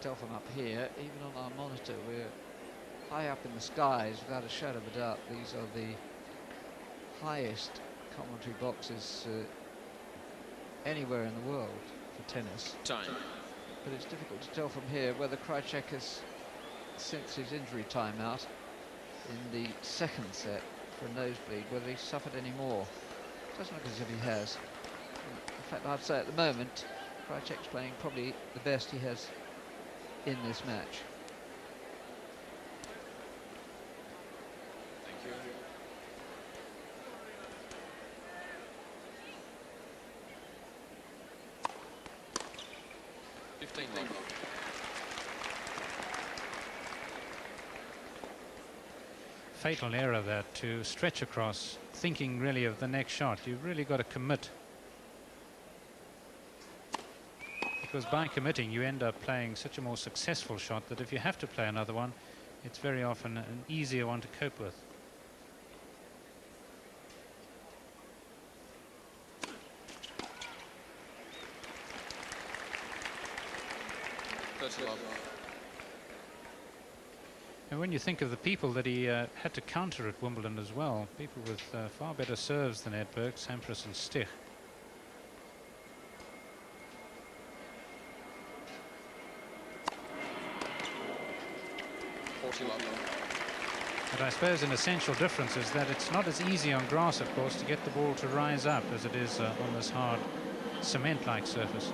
tell from up here. Even on our monitor, we're high up in the skies, without a shadow of a doubt. These are the highest commentary boxes anywhere in the world for tennis. Time. But it's difficult to tell from here whether Krajicek has, since his injury timeout in the second set for a nosebleed, whether he's suffered any more. Doesn't look as if he has. In fact, I'd say at the moment, Krajicek's playing probably the best he has in this match. Thank you. Fatal error that to stretch across, thinking really of the next shot. You've really got to commit. Because by committing, you end up playing such a more successful shot that if you have to play another one, it's very often an easier one to cope with. And when you think of the people that he had to counter at Wimbledon as well, people with far better serves than Edberg, Sampras and Stich. But I suppose an essential difference is that it's not as easy on grass, of course, to get the ball to rise up as it is on this hard cement-like surface.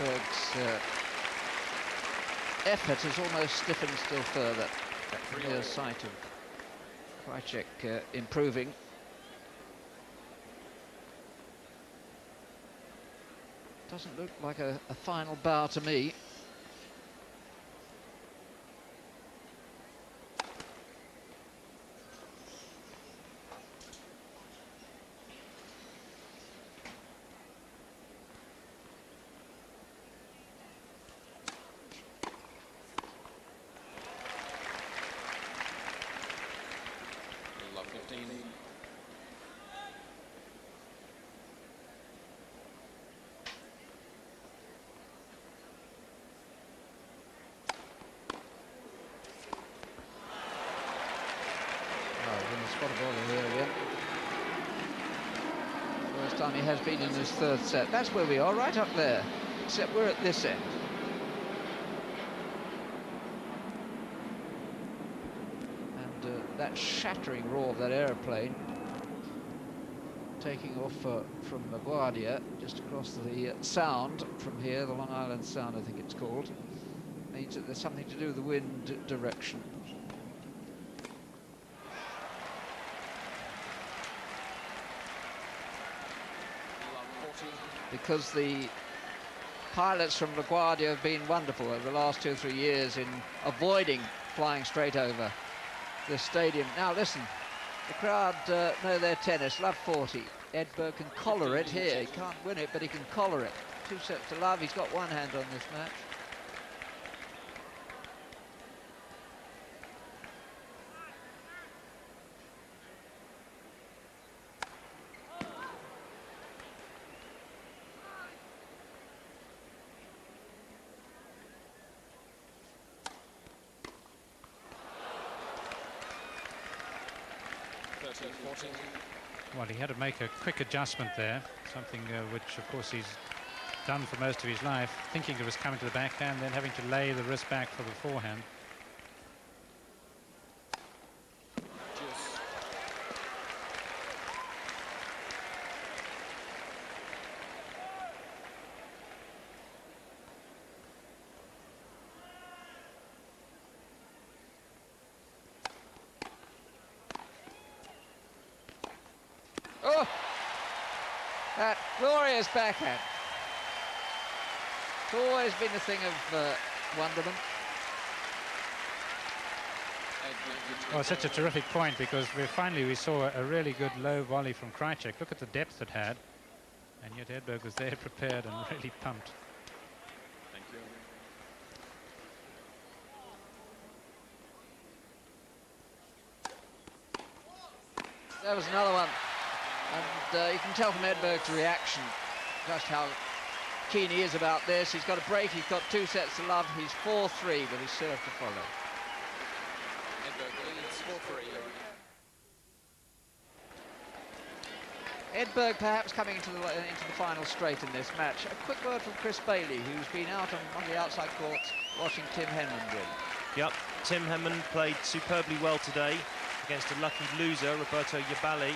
Edberg's effort has almost stiffened still further. That clear sight of Krajicek improving. Doesn't look like a final bow to me. First time he has been in his third set. That's where we are, right up there, except we're at this end. And that shattering roar of that aeroplane taking off from LaGuardia just across the Sound from here, the Long Island Sound I think it's called, means that there's something to do with the wind direction. Because the pilots from LaGuardia have been wonderful over the last 2 or 3 years in avoiding flying straight over the stadium. Now listen, the crowd know their tennis, love 40. Edberg can collar it here. He can't win it, but he can collar it. 2 sets to love. He's got one hand on this match. Well, he had to make a quick adjustment there, something which, of course, he's done for most of his life, thinking it was coming to the backhand, then having to lay the wrist back for the forehand. Oh, that glorious backhand. It's always been a thing of wonderment. Oh, such a terrific point, because we saw a really good low volley from Krajicek. Look at the depth it had, and yet Edberg was there prepared and really pumped. Thank you. there was another one. And you can tell from Edberg's reaction just how keen he is about this. He's got a break, he's got 2 sets to love. He's 4-3 with his serve to follow. Edberg leads 4-3. Edberg perhaps coming into the final straight in this match. A quick word from Chris Bailey, who's been out on one of the outside courts watching Tim Henman win. Yep, Tim Henman played superbly well today against a lucky loser, Roberto Yabali.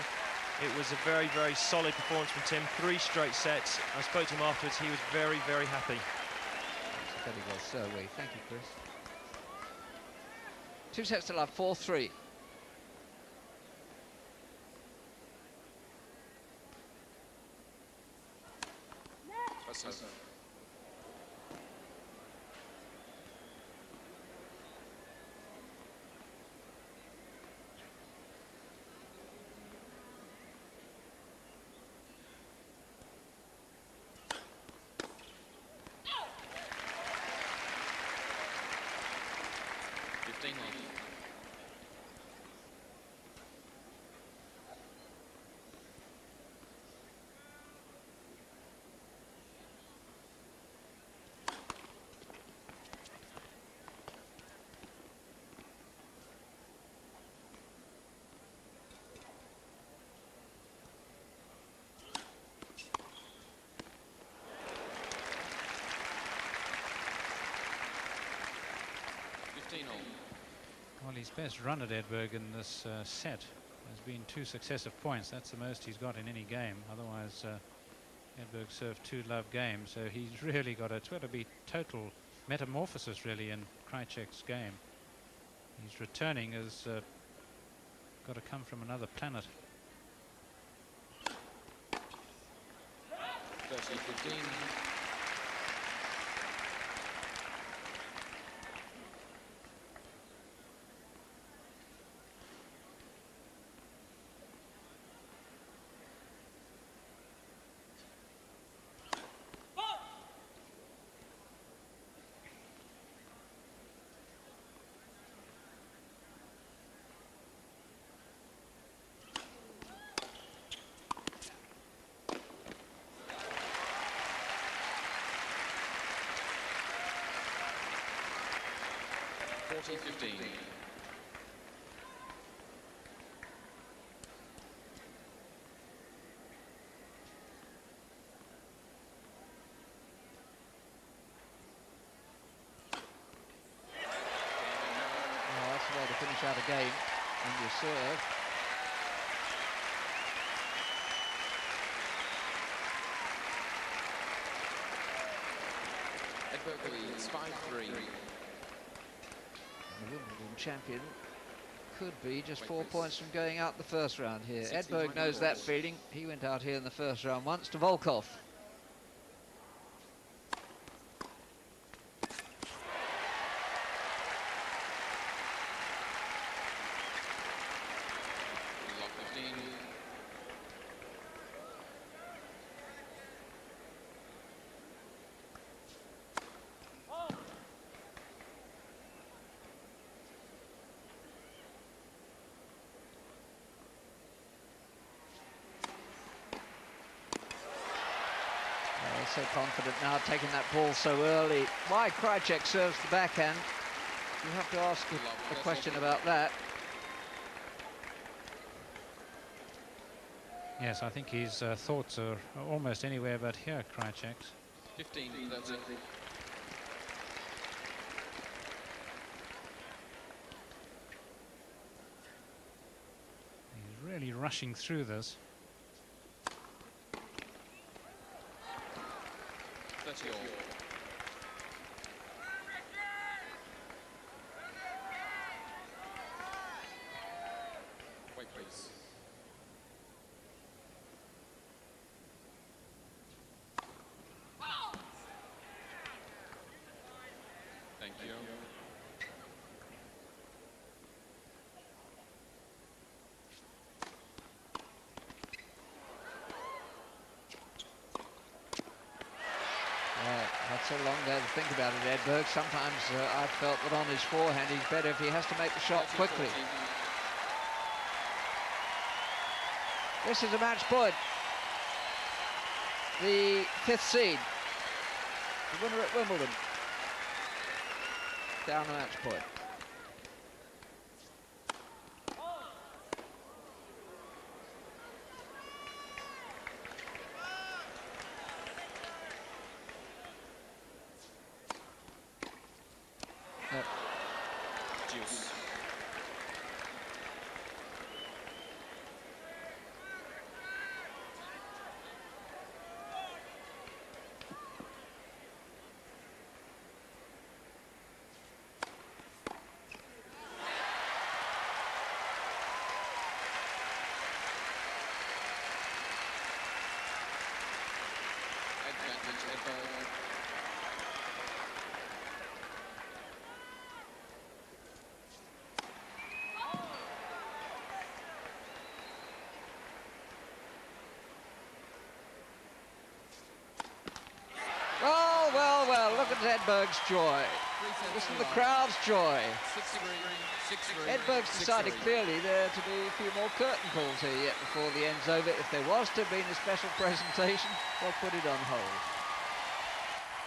It was a very, very solid performance from Tim. 3 straight sets. I spoke to him afterwards. He was very, very happy. That's very well, so we. Thank you, Chris. 2 sets to love, 4-3. That's 15 on. Well, his best run at Edberg in this set has been 2 successive points. That's the most he's got in any game. Otherwise, Edberg served 2 love games, so he's really got it's got to be total metamorphosis really in Krajicek's game. He's returning has got to come from another planet. 30-15. That's the way to finish out a game when you serve. Edberg leads 5-3. The Wimbledon champion could be just 4 points from going out the first round here. Edberg knows that feeling. He went out here in the first round once to Volkov. So confident now, taking that ball so early. Why Krajicek serves the backhand? You have to ask a question about that. Yes, I think his thoughts are almost anywhere but here, Krajicek's. 15-30. He's really rushing through this. 30 all. Wait, please. Thank you. That's a long day to think about it, Edberg. Sometimes I've felt that on his forehand he's better if he has to make the shot quickly. This is a match point. The 5th seed, the winner at Wimbledon, down a match point. Juice. Advantage, edberg. Oh, well, well, look at Edberg's joy. Listen to the crowd's joy. 6-3, 6-3. Edberg's decided clearly there to be a few more curtain calls here yet before the end's over. If there was to have been a special presentation, they'll put it on hold.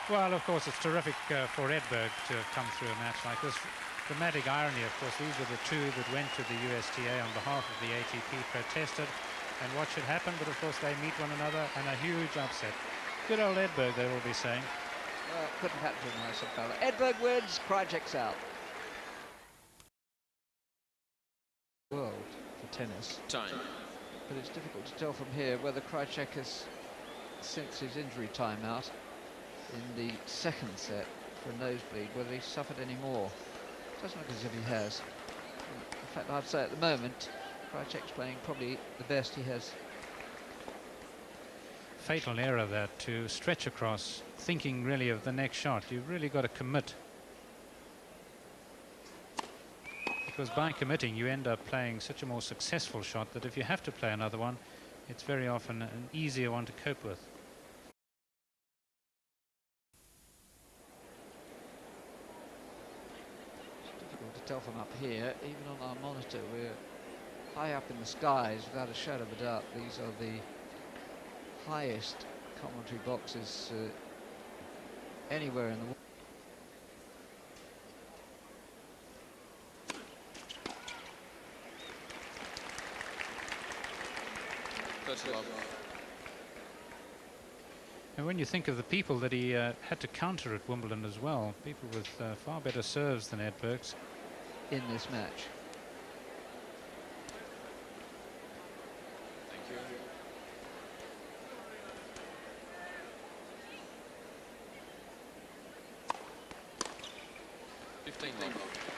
Well, of course, it's terrific for Edberg to have come through a match like this. Dramatic irony, of course, these were the two that went to the USTA on behalf of the ATP, protested, and what should happen, but of course they meet one another and a huge upset. Good old Edberg, they will be saying. Couldn't happen to a nicer fella. Edberg wins, Krajicek's out. World for tennis. Time. But it's difficult to tell from here whether Krajicek has, since his injury time out in the second set for a nosebleed, whether he's suffered any more. Doesn't look as if he has. In fact, I'd say at the moment, Krajicek's playing probably the best he has. Fatal error that to stretch across, thinking really of the next shot. You've really got to commit. Because by committing, you end up playing such a more successful shot that if you have to play another one, it's very often an easier one to cope with. It's difficult to tell from up here. Even on our monitor, we're high up in the skies, without a shadow of a doubt. These are the highest commentary boxes anywhere in the world. And when you think of the people that he had to counter at Wimbledon as well, people with far better serves than Edberg's in this match. Thank you. $15.